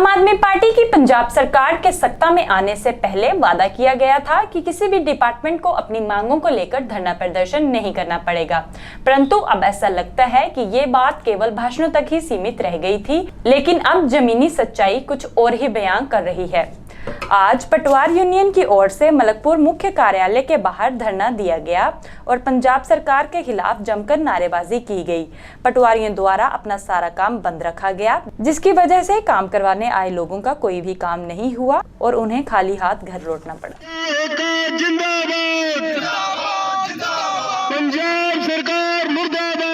आम आदमी पार्टी की पंजाब सरकार के सत्ता में आने से पहले वादा किया गया था कि किसी भी डिपार्टमेंट को अपनी मांगों को लेकर धरना प्रदर्शन नहीं करना पड़ेगा, परंतु अब ऐसा लगता है कि ये बात केवल भाषणों तक ही सीमित रह गई थी, लेकिन अब जमीनी सच्चाई कुछ और ही बयां कर रही है। आज पटवार यूनियन की ओर से मलकपुर मुख्य कार्यालय के बाहर धरना दिया गया और पंजाब सरकार के खिलाफ जमकर नारेबाजी की गई। पटवारियों द्वारा अपना सारा काम बंद रखा गया, जिसकी वजह से काम करवाने आए लोगों का कोई भी काम नहीं हुआ और उन्हें खाली हाथ घर लौटना पड़ा। पंजाब सरकार मुर्दाबाद,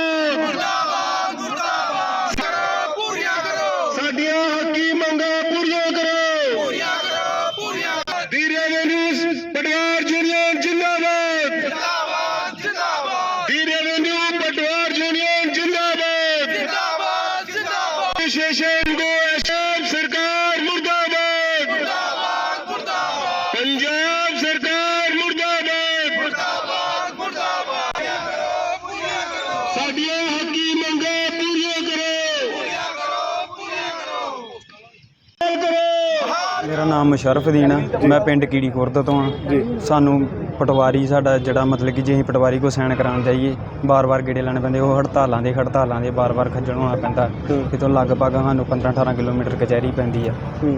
साडियां हकी मंगा पूरियां करो। पटवार यूनियन जिंदाबाद, पटवार यूनियन जिंदाबाद। विशेषण दो सरकार मुर्दाबाद, पंजाब सरकार मुर्दाबाद, साडियां हकी मंगा पूरियां करो। मेरा नाम मुशर्रफुद्दीन है, मैं पिंड कीड़ी खुर्द तो हाँ। सानू पटवारी साडा जिहड़ा मतलब कि जे असीं पटवारी को साइन कराउण जाइए बार बार गेड़े लाने पैंदे, वो हड़तालां दे बार बार खज्जल होना पैंदा। इत्थों लगभग सानू 15-18 किलोमीटर कचहरी पैंदी आ।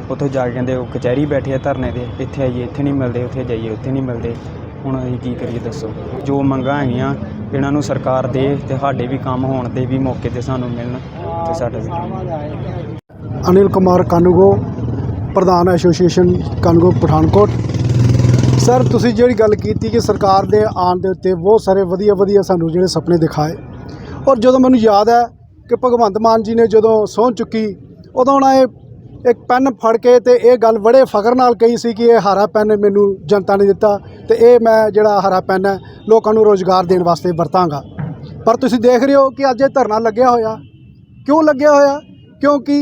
उत्थों जाके कहंदे वो कचहरी बैठे आ धरने दे, इत्थे आइए इत्थे नहीं मिलदे, उत्थे जाइए उत्थे नहीं मिलदे। हुण असीं की करिए दस्सो? जो मंगां हैगियां इन्हां नूं सरकार दे ते साडे भी काम होण ते भी मौके ते सानू मिलण ते साडा भी। अनिल कुमार कानूगो, प्रधान एसोसीएशन कानूगो पठानकोट। सर तुसीं जिहड़ी गल कीती कि सरकार दे आउण दे उत्ते बहुत सारे वधिया सानू जिहड़े सपने दिखाए, और जदों मैनूं याद है कि भगवंत मान जी ने जदों सौं चुकी उदों उन्हां एक पैन फड़ के ते ये गल बड़े फखर नाल कही सी कि ये हरा पैन मैनूं जनता ने दिता ते ये मैं जिहड़ा हरा पैन है लोकां नूं रोज़गार देण वास्ते वरतांगा। पर तुसीं देख रहे हो कि अज ये धरना लग्या होया, क्यों लग्या होया? क्योंकि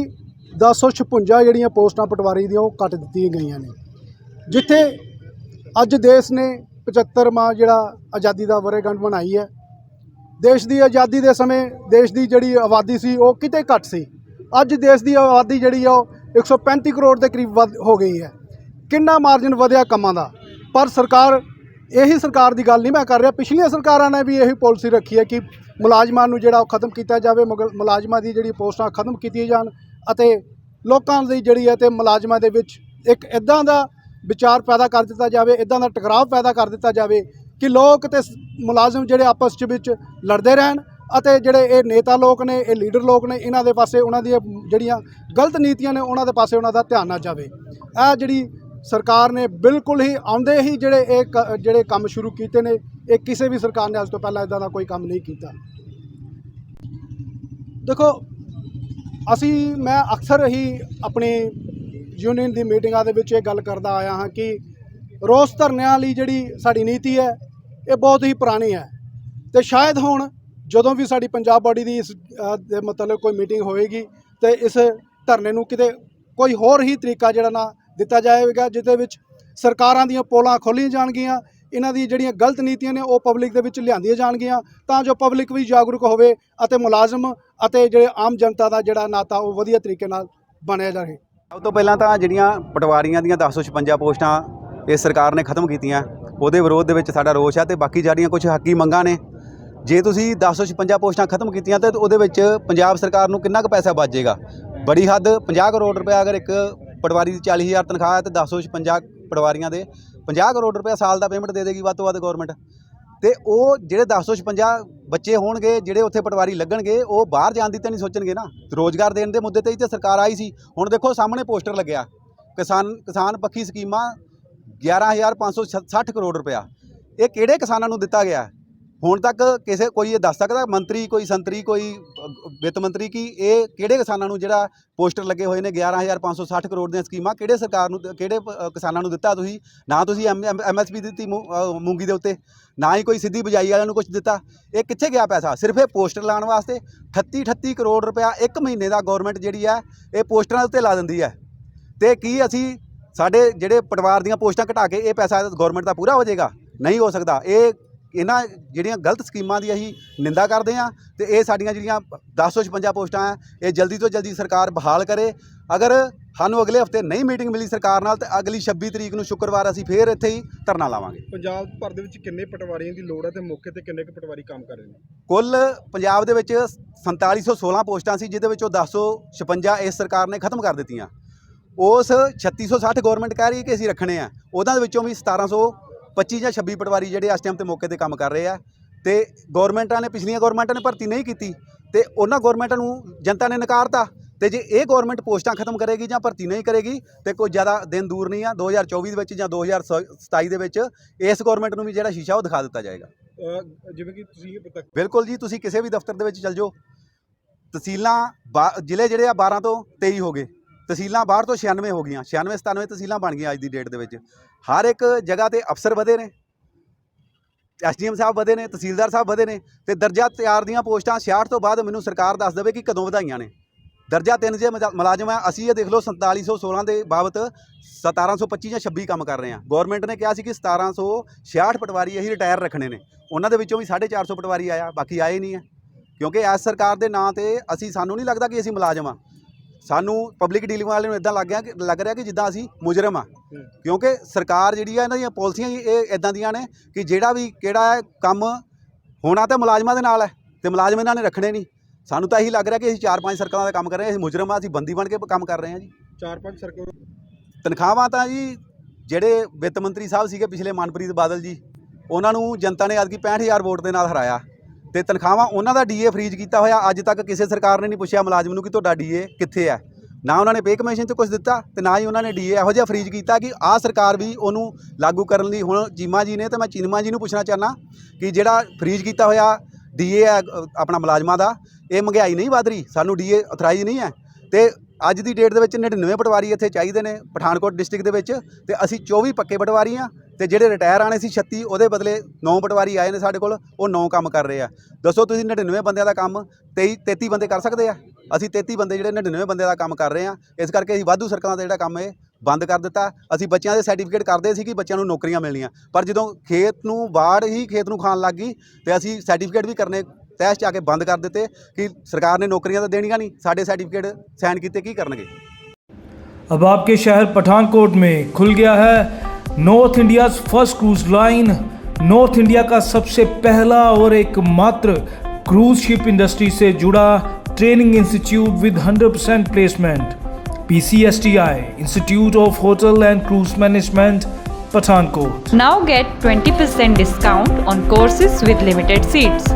1056 ਜਿਹੜੀਆਂ पोस्टां पटवारी ਦੀਆਂ ਉਹ ਕੱਟ ਦਿੱਤੀਆਂ ਗਈਆਂ ਨੇ, ਜਿੱਥੇ ਅੱਜ देश ने 75ਵਾਂ ਜਿਹੜਾ आज़ादी ਦਾ ਵਰ੍ਹੇਗੰਢ ਮਨਾਈ ਹੈ। देश ਦੀ आज़ादी ਦੇ ਸਮੇਂ देश ਦੀ ਜਿਹੜੀ ਆਬਾਦੀ ਸੀ ਉਹ ਕਿਤੇ ਘੱਟ ਸੀ। ਅੱਜ देश ਦੀ ਆਬਾਦੀ ਜਿਹੜੀ ਆ ਉਹ 135 ਕਰੋੜ ਦੇ ਕਰੀਬ ਹੋ ਗਈ ਹੈ। ਕਿੰਨਾ ਮਾਰਜਨ ਵਧਿਆ ਕੰਮਾਂ ਦਾ। ਪਰ ਸਰਕਾਰ, ਇਹੀ ਸਰਕਾਰ ਦੀ ਗੱਲ ਨਹੀਂ ਮੈਂ ਕਰ ਰਿਹਾ, ਪਿਛਲੀਆਂ ਸਰਕਾਰਾਂ ਨੇ ਵੀ ਇਹੀ ਪਾਲਿਸੀ ਰੱਖੀ ਹੈ ਕਿ ਮੁਲਾਜ਼ਮਾਂ ਨੂੰ ਜਿਹੜਾ ਉਹ ਖਤਮ ਕੀਤਾ ਜਾਵੇ, ਮੁਲਾਜ਼ਮਾਂ ਦੀ ਜਿਹੜੀ ਪੋਸਟਾਂ ਖਤਮ ਕੀਤੀਆਂ ਜਾਣ ਅਤੇ ਲੋਕਾਂ ਦੀ ਜਿਹੜੀ ਹੈ ਤੇ ਮੁਲਾਜ਼ਮਾਂ ਦੇ ਵਿੱਚ ਇੱਕ ਇੱਦਾਂ ਦਾ ਵਿਚਾਰ ਪੈਦਾ ਕਰ ਦਿੱਤਾ ਜਾਵੇ, ਇੱਦਾਂ ਦਾ ਟਕਰਾਅ ਪੈਦਾ ਕਰ ਦਿੱਤਾ ਜਾਵੇ ਕਿ ਲੋਕ ਤੇ ਮੁਲਾਜ਼ਮ ਜਿਹੜੇ ਆਪਸ ਵਿੱਚ ਲੜਦੇ ਰਹਿਣ ਅਤੇ ਜਿਹੜੇ ਇਹ ਨੇਤਾ ਲੋਕ ਨੇ, ਇਹ ਲੀਡਰ ਲੋਕ ਨੇ, ਇਹਨਾਂ ਦੇ ਪਾਸੇ ਉਹਨਾਂ ਦੀਆਂ ਜਿਹੜੀਆਂ ਗਲਤ ਨੀਤੀਆਂ ਨੇ ਉਹਨਾਂ ਦੇ ਪਾਸੇ ਉਹਨਾਂ ਦਾ ਧਿਆਨ ਨਾ ਜਾਵੇ। ਇਹ ਜਿਹੜੀ ਸਰਕਾਰ ਨੇ ਬਿਲਕੁਲ ਹੀ ਆਉਂਦੇ ਹੀ ਜਿਹੜੇ ਕੰਮ ਸ਼ੁਰੂ ਕੀਤੇ ਨੇ, ਇਹ ਕਿਸੇ ਵੀ ਸਰਕਾਰ ਨੇ ਅੱਜ ਤੋਂ ਪਹਿਲਾਂ ਇੱਦਾਂ ਦਾ ਕੋਈ ਕੰਮ ਨਹੀਂ ਕੀਤਾ। ਦੇਖੋ मैं अक्सर ही अपनी यूनियन की मीटिंगां दे विच गल करदा आया हाँ कि रोस धरनियां लई जिहड़ी साडी नीति है ये बहुत ही पुरानी है, तो शायद हुण जदों भी साडी पंजाब बॉडी की इस मतलब कोई मीटिंग होएगी तो इस धरने नूं किते कोई होर ही तरीका जिहड़ा ना दिता जाएगा, जिहदे विच सरकारां दीयां पोलां खोलीਆਂ जाणगीਆਂ, इन्हां दी जिहड़ियां गलत नीतियां ने वो पब्लिक दे विच लिआंਦੀਆਂ जाणगीਆਂ ਤਾਂ जो पब्लिक भी जागरूक होवे ਅਤੇ मुलाजम ਅਤੇ ਜਿਹੜੇ ਆਮ ਜਨਤਾ ਦਾ ਜਿਹੜਾ ਨਾਤਾ ਉਹ ਵਧੀਆ ਤਰੀਕੇ ਨਾਲ ਬਣਿਆ ਰਹੇ। ਸਭ ਤੋਂ ਪਹਿਲਾਂ ਤਾਂ ਜਿਹੜੀਆਂ ਪਟਵਾਰੀਆਂ ਦੀਆਂ 1056 ਪੋਸਟਾਂ ਇਸ ਸਰਕਾਰ ਨੇ ਖਤਮ ਕੀਤੀਆਂ, ਉਹਦੇ ਵਿਰੋਧ ਦੇ ਵਿੱਚ ਸਾਡਾ ਰੋਸ ਹੈ। ਤੇ ਬਾਕੀ ਜਿਹੜੀਆਂ ਕੁਝ ਹੱਕੀ ਮੰਗਾਂ ਨੇ, ਜੇ ਤੁਸੀਂ 1056 ਪੋਸਟਾਂ ਖਤਮ ਕੀਤੀਆਂ ਤਾਂ ਉਹਦੇ ਵਿੱਚ ਪੰਜਾਬ ਸਰਕਾਰ ਨੂੰ ਕਿੰਨਾ ਕੁ ਪੈਸਾ ਬਚ ਜਾਏਗਾ? ਬੜੀ ਹੱਦ 50 ਕਰੋੜ ਰੁਪਏ ਅਗਰ ਇੱਕ ਪਟਵਾਰੀ ਦੀ 40,000 ਤਨਖਾਹ ਹੈ ਤੇ 1056 ਪਟਵਾਰੀਆਂ ਦੇ 50 ਕਰੋੜ ਰੁਪਏ ਸਾਲ ਦਾ ਪੇਮੈਂਟ ਦੇ ਦੇਗੀ ਵੱਧ ਤੋਂ ਵੱਧ ਗੌਰਮੈਂਟ। ਤੇ ਉਹ ਜਿਹੜੇ 1056 ਬੱਚੇ ਹੋਣਗੇ ਜਿਹੜੇ ਉੱਥੇ ਪਟਵਾਰੀ ਲੱਗਣਗੇ, ਉਹ ਬਾਹਰ ਜਾਣ ਦੀ ਤਾਂ ਨਹੀਂ ਸੋਚਣਗੇ ਨਾ। ਰੋਜ਼ਗਾਰ ਦੇਣ ਦੇ ਮੁੱਦੇ ਤੇ ਹੀ ਤਾਂ ਸਰਕਾਰ ਆਈ ਸੀ। ਹੁਣ ਦੇਖੋ ਸਾਹਮਣੇ ਪੋਸਟਰ ਲੱਗਿਆ, ਕਿਸਾਨ ਪੱਖੀ ਸਕੀਮਾਂ 11,560 ਕਰੋੜ ਰੁਪਇਆ। ਇਹ ਕਿਹੜੇ ਕਿਸਾਨਾਂ ਨੂੰ ਦਿੱਤਾ ਗਿਆ ਹੁਣ ਤੱਕ? ਕੋਈ ਇਹ ਦੱਸ ਸਕਦਾ ਮੰਤਰੀ, ਕੋਈ ਸੰਤਰੀ, ਕੋਈ ਵਿੱਤ ਮੰਤਰੀ ਕਿ ਇਹ ਕਿਹੜੇ ਕਿਸਾਨਾਂ ਨੂੰ ਜਿਹੜਾ ਪੋਸਟਰ ਲੱਗੇ ਹੋਏ ਨੇ 11,560 ਕਰੋੜ ਦੀਆਂ ਸਕੀਮਾਂ ਕਿਹੜੇ ਸਰਕਾਰ ਨੂੰ, ਕਿਹੜੇ ਕਿਸਾਨਾਂ ਨੂੰ ਦਿੱਤਾ? ਤੁਸੀਂ ਨਾ ਤੁਸੀਂ MSP ਦਿੱਤੀ ਮੂੰਗੀ ਦੇ ਉੱਤੇ, ਨਾ ਹੀ ਕੋਈ ਸਿੱਧੀ ਬਿਜਾਈ ਵਾਲਿਆਂ ਨੂੰ ਕੁਝ ਦਿੱਤਾ। ਇਹ ਕਿੱਥੇ ਗਿਆ ਪੈਸਾ? ਸਿਰਫ ਇਹ ਪੋਸਟਰ ਲਾਉਣ ਵਾਸਤੇ 38 ਕਰੋੜ ਰੁਪਇਆ ਇੱਕ ਮਹੀਨੇ ਦਾ ਗੌਰਮੈਂਟ ਜਿਹੜੀ ਹੈ ਇਹ ਪੋਸਟਰਾਂ ਦੇ ਉੱਤੇ ਲਾ ਦਿੰਦੀ ਹੈ। ਤੇ ਕੀ ਅਸੀਂ ਸਾਡੇ ਜਿਹੜੇ ਪਟਵਾਰ ਦੀਆਂ ਪੋਸਟਾਂ ਘਟਾ ਕੇ ਇਹ ਪੈਸਾ ਗੌਰਮੈਂਟ ਦਾ ਪੂਰਾ ਹੋ ਜਾਏਗਾ? ਨਹੀਂ ਹੋ ਸਕਦਾ। ਇਹ ਇਹਨਾਂ ਜਿਹੜੀਆਂ ਗਲਤ ਸਕੀਮਾਂ ਦੀ ਅਸੀਂ ਨਿੰਦਾ ਕਰਦੇ ਹਾਂ ਤੇ ਇਹ ਸਾਡੀਆਂ ਜਿਹੜੀਆਂ 1056 ਪੋਸਟਾਂ ਆ ਇਹ ਜਲਦੀ ਤੋਂ ਜਲਦੀ ਸਰਕਾਰ ਬਹਾਲ ਕਰੇ। ਅਗਰ ਸਾਨੂੰ ਅਗਲੇ ਹਫਤੇ ਨਹੀਂ ਮੀਟਿੰਗ ਮਿਲੀ ਸਰਕਾਰ ਨਾਲ ਤੇ ਅਗਲੀ 26 ਤਰੀਕ ਨੂੰ ਸ਼ੁੱਕਰਵਾਰ ਅਸੀਂ ਫੇਰ ਇੱਥੇ ਹੀ ਧਰਨਾ ਲਾਵਾਂਗੇ। ਪੰਜਾਬ ਭਰ ਦੇ ਵਿੱਚ ਕਿੰਨੇ ਪਟਵਾਰੀਆਂ ਦੀ ਲੋੜ ਹੈ ਤੇ ਮੌਕੇ ਤੇ ਕਿੰਨੇ ਕੁ ਪਟਵਾਰੀ ਕੰਮ ਕਰ ਰਹੇ ਨੇ? ਕੁੱਲ ਪੰਜਾਬ ਦੇ ਵਿੱਚ 4716 ਪੋਸਟਾਂ ਸੀ ਜਿਹਦੇ ਵਿੱਚੋਂ 1056 ਇਸ ਸਰਕਾਰ ਨੇ ਖਤਮ ਕਰ ਦਿੱਤੀਆਂ। ਉਸ 3660 ਗਵਰਨਮੈਂਟ ਕਹਿ ਰਹੀ ਹੈ ਕਿ ਅਸੀਂ ਰੱਖਣੇ ਆ, ਉਹਨਾਂ ਦੇ ਵਿੱਚੋਂ ਵੀ 1725 ਜਾਂ 26 ਪਟਵਾਰੀ ਜਿਹੜੇ ਇਸ ਟਾਈਮ ਤੇ ਮੌਕੇ ਤੇ ਕੰਮ ਕਰ ਰਹੇ ਆ ਤੇ ਗਵਰਨਮੈਂਟਾਂ ਨੇ ਪਿਛਲੀਆਂ ਗਵਰਨਮੈਂਟਾਂ ਨੇ ਭਰਤੀ ਨਹੀਂ ਕੀਤੀ ਤੇ ਉਹਨਾਂ ਗਵਰਨਮੈਂਟਾਂ ਨੂੰ ਜਨਤਾ ਨੇ ਨਕਾਰਤਾ। ਤੇ ਜੇ ਇਹ ਗਵਰਨਮੈਂਟ ਪੋਸਟਾਂ ਖਤਮ ਕਰੇਗੀ ਜਾਂ ਭਰਤੀ ਨਹੀਂ ਕਰੇਗੀ ਤੇ ਕੋਈ ਜ਼ਿਆਦਾ ਦਿਨ ਦੂਰ ਨਹੀਂ ਆ, 2024 ਦੇ ਵਿੱਚ ਜਾਂ 2027 ਦੇ ਵਿੱਚ ਇਸ ਗਵਰਨਮੈਂਟ ਨੂੰ ਵੀ ਜਿਹੜਾ ਸ਼ੀਸ਼ਾ ਉਹ ਦਿਖਾ ਦਿੱਤਾ ਜਾਏਗਾ। ਜਿਵੇਂ ਕਿ ਤੁਸੀਂ ਪਤਾ ਬਿਲਕੁਲ ਜੀ, ਤੁਸੀਂ ਕਿਸੇ ਵੀ ਦਫ਼ਤਰ ਦੇ ਵਿੱਚ ਚਲ ਜਾਓ, ਤਹਿਸੀਲਾਂ ਜ਼ਿਲ੍ਹੇ ਜਿਹੜੇ ਆ 12 ਤੋਂ 23 ਹੋ ਗਏ, ਤਹਿਸੀਲਾਂ 62 ਤੋਂ 96 ਹੋ ਗਈਆਂ, 96 97 ਤਹਿਸੀਲਾਂ ਬਣ ਗਈਆਂ ਅੱਜ ਦੀ ਡੇਟ ਦੇ ਵਿੱਚ। ਹਰ ਇੱਕ ਜਗ੍ਹਾ ਤੇ ਅਫਸਰ ਵਧੇ ਨੇ, ਐਸਡੀਐਮ ਸਾਹਿਬ ਵਧੇ ਨੇ, ਤਹਿਸੀਲਦਾਰ ਸਾਹਿਬ ਵਧੇ ਨੇ ਤੇ ਦਰਜਾ 4 ਦੀਆਂ ਪੋਸਟਾਂ 66 ਤੋਂ ਬਾਅਦ ਮੈਨੂੰ ਸਰਕਾਰ ਦੱਸ ਦੇਵੇ ਕਿ ਕਦੋਂ ਵਧਾਈਆਂ ਨੇ। ਦਰਜਾ 3 ਜੇ ਮੁਲਾਜ਼ਮ ਆ, ਅਸੀਂ ਇਹ ਦੇਖ ਲਓ 4716 ਦੇ ਬਾਬਤ 1725 ਜਾਂ 26 ਕੰਮ ਕਰ ਰਹੇ ਹਾਂ। ਗਵਰਨਮੈਂਟ ਨੇ ਕਿਹਾ ਸੀ ਕਿ 1766 ਪਟਵਾਰੀ ਅਸੀਂ ਰਿਟਾਇਰ ਰੱਖਣੇ ਨੇ, ਉਹਨਾਂ ਦੇ ਵਿੱਚੋਂ ਵੀ 450 ਪਟਵਾਰੀ ਆਇਆ, ਬਾਕੀ ਆਏ ਨਹੀਂ ਹੈ ਕਿਉਂਕਿ ਇਸ ਸਰਕਾਰ ਦੇ ਨਾਂ ਤੇ ਸਾਨੂੰ ਨਹੀਂ ਲੱਗਦਾ ਕਿ ਅਸੀਂ ਮੁਲਾਜ਼ਮ ਆ। ਸਾਨੂੰ ਪਬਲਿਕ ਡੀਲਿੰਗ ਵਾਲੇ ਨੂੰ ਇਦਾਂ ਲੱਗ ਰਿਹਾ ਕਿ ਜਿੱਦਾਂ ਅਸੀਂ ਮੁਜਰਮ ਆ, ਕਿਉਂਕਿ ਸਰਕਾਰ ਜਿਹੜੀ ਆ ਇਹਨਾਂ ਦੀਆਂ ਪਾਲਿਸੀਆਂ ਹੀ ਇਹ ਇਦਾਂ ਦੀਆਂ ਨੇ ਕਿ ਜਿਹੜਾ ਵੀ ਕਿਹੜਾ ਹੈ ਕੰਮ ਹੋਣਾ ਤਾਂ ਮੁਲਾਜ਼ਮਾਂ ਦੇ ਨਾਲ ਹੈ ਤੇ ਮੁਲਾਜ਼ਮ ਇਹਨਾਂ ਨੇ ਰੱਖਣੇ ਨਹੀਂ। ਸਾਨੂੰ ਤਾਂ ਇਹੀ ਲੱਗ ਰਿਹਾ ਕਿ ਅਸੀਂ 4-5 ਸਰਕਲਾਂ ਦਾ ਕੰਮ ਕਰ ਰਹੇ ਹਾਂ, ਅਸੀਂ ਮੁਜਰਮ ਆ, ਅਸੀਂ ਬੰਦੀ ਬਣ ਕੇ ਕੰਮ ਕਰ ਰਹੇ ਹਾਂ ਜੀ। 4-5 ਸਰਕਲ ਤਨਖਾਹਾਂ ਤਾਂ ਜੀ ਜਿਹੜੇ ਵਿੱਤ ਮੰਤਰੀ ਸਾਹਿਬ ਸੀਗੇ ਪਿਛਲੇ ਮਨਪ੍ਰੀਤ ਬਾਦਲ ਜੀ, ਉਹਨਾਂ ਨੂੰ ਜਨਤਾ ਨੇ ਐਤਕੀ 65,000 ਵੋਟ ਦੇ ਨਾਲ ਹਰਾਇਆ ਤੇ ਤਨਖਾਹਾਂ ਉਹਨਾਂ ਦਾ ਡੀਏ ਫਰੀਜ਼ ਕੀਤਾ ਹੋਇਆ। ਅੱਜ ਤੱਕ ਕਿਸੇ ਸਰਕਾਰ ਨੇ ਨਹੀਂ ਪੁੱਛਿਆ ਮੁਲਾਜ਼ਮ ਨੂੰ ਕਿ ਤੁਹਾਡਾ ਡੀਏ ਕਿੱਥੇ ਹੈ, ਨਾ ਉਹਨਾਂ ਨੇ ਪੇ ਕਮਿਸ਼ਨ 'ਤੇ ਕੁਝ ਦਿੱਤਾ ਤੇ ਨਾ ਹੀ ਉਹਨਾਂ ਨੇ ਡੀਏ ਇਹੋ ਜਿਹਾ ਫਰੀਜ਼ ਕੀਤਾ ਕਿ ਆਹ ਸਰਕਾਰ ਵੀ ਉਹਨੂੰ ਲਾਗੂ ਕਰਨ ਲਈ ਹੁਣ ਚੀਮਾ ਜੀ ਨੇ ਤੇ ਮੈਂ ਚੀਮਾ ਜੀ ਨੂੰ ਪੁੱਛਣਾ ਚਾਹੁੰਦਾ ਕਿ ਜਿਹੜਾ ਫਰੀਜ਼ ਕੀਤਾ ਹੋਇਆ ਡੀਏ ਹੈ ਆਪਣਾ ਮੁਲਾਜ਼ਮਾਂ ਦਾ, ਇਹ ਮਹਿੰਗਾਈ ਨਹੀਂ ਵੱਧ ਰਹੀ, ਸਾਨੂੰ ਡੀਏ ਅਥਰਾਈਜ਼ ਨਹੀਂ ਹੈ ਤੇ ਅੱਜ ਦੀ ਡੇਟ ਦੇ ਵਿੱਚ 99 ਪਟਵਾਰੀ ਇੱਥੇ ਚਾਹੀਦੇ ਨੇ ਪਠਾਨਕੋਟ ਡਿਸਟ੍ਰਿਕਟ ਦੇ ਵਿੱਚ ਤੇ ਅਸੀਂ 24 ਪੱਕੇ ਪਟਵਾਰੀ ਆ ਤੇ ਜਿਹੜੇ ਰਿਟਾਇਰ ਆਣੇ ਸੀ 36 ਉਹਦੇ ਬਦਲੇ 9 ਪਟਵਾਰੀ ਆਏ ਨੇ ਸਾਡੇ ਕੋਲ, ਉਹ 9 ਕੰਮ ਕਰ ਰਹੇ ਆ। ਦੱਸੋ ਤੁਸੀਂ 99 ਬੰਦਿਆਂ ਦਾ ਕੰਮ 33 ਬੰਦੇ ਕਰ ਸਕਦੇ ਆ? ਅਸੀਂ 33 ਬੰਦੇ ਜਿਹੜੇ 99 ਬੰਦਿਆਂ ਦਾ ਕੰਮ ਕਰ ਰਹੇ ਆ। ਇਸ ਕਰਕੇ ਅਸੀਂ ਵਾਧੂ ਸਰਕਲਾਂ ਦਾ ਜਿਹੜਾ ਕੰਮ ਇਹ ਬੰਦ ਕਰ ਦਿੱਤਾ। ਅਸੀਂ ਬੱਚਿਆਂ ਦੇ ਸਰਟੀਫਿਕੇਟ ਕਰਦੇ ਸੀ ਕਿ ਬੱਚਿਆਂ ਨੂੰ ਨੌਕਰੀਆਂ ਮਿਲਣੀਆਂ, ਪਰ ਜਦੋਂ ਖੇਤ ਨੂੰ ਬਾੜ ਹੀ ਖੇਤ ਨੂੰ ਖਾਣ ਲੱਗ ਗਈ ਤੇ ਅਸੀਂ ਸਰਟੀਫਿਕੇਟ ਵੀ ਕਰਨੇ ਤਹਿਸ 'ਚ ਆ ਕੇ ਬੰਦ ਕਰ ਦਿੱਤੇ ਕਿ ਸਰਕਾਰ ਨੇ ਨੌਕਰੀਆਂ ਤਾਂ ਦੇਣੀਆਂ नहीं, साढ़े सर्टिफिकेट साइन किते की करनगे। अब आपके शहर पठानकोट में खुल गया है north India's first cruise line. North India का सबसे पहला और एकमात्र क्रूज शिप इंडस्ट्री से जुड़ा training institute with 100% placement, PCSTI institute of hotel and cruise management Pathankot. Now get 20% discount on courses with limited seats.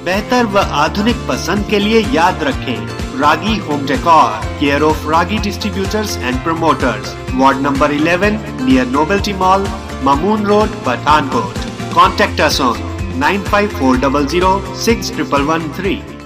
बेहतर व आधुनिक पसंद के लिए याद रखें Ragi home decor, care of Ragi distributors and promoters, ward number 11 near novelty mall, Mamun road, Pathankot. Contact us on 95400 6113.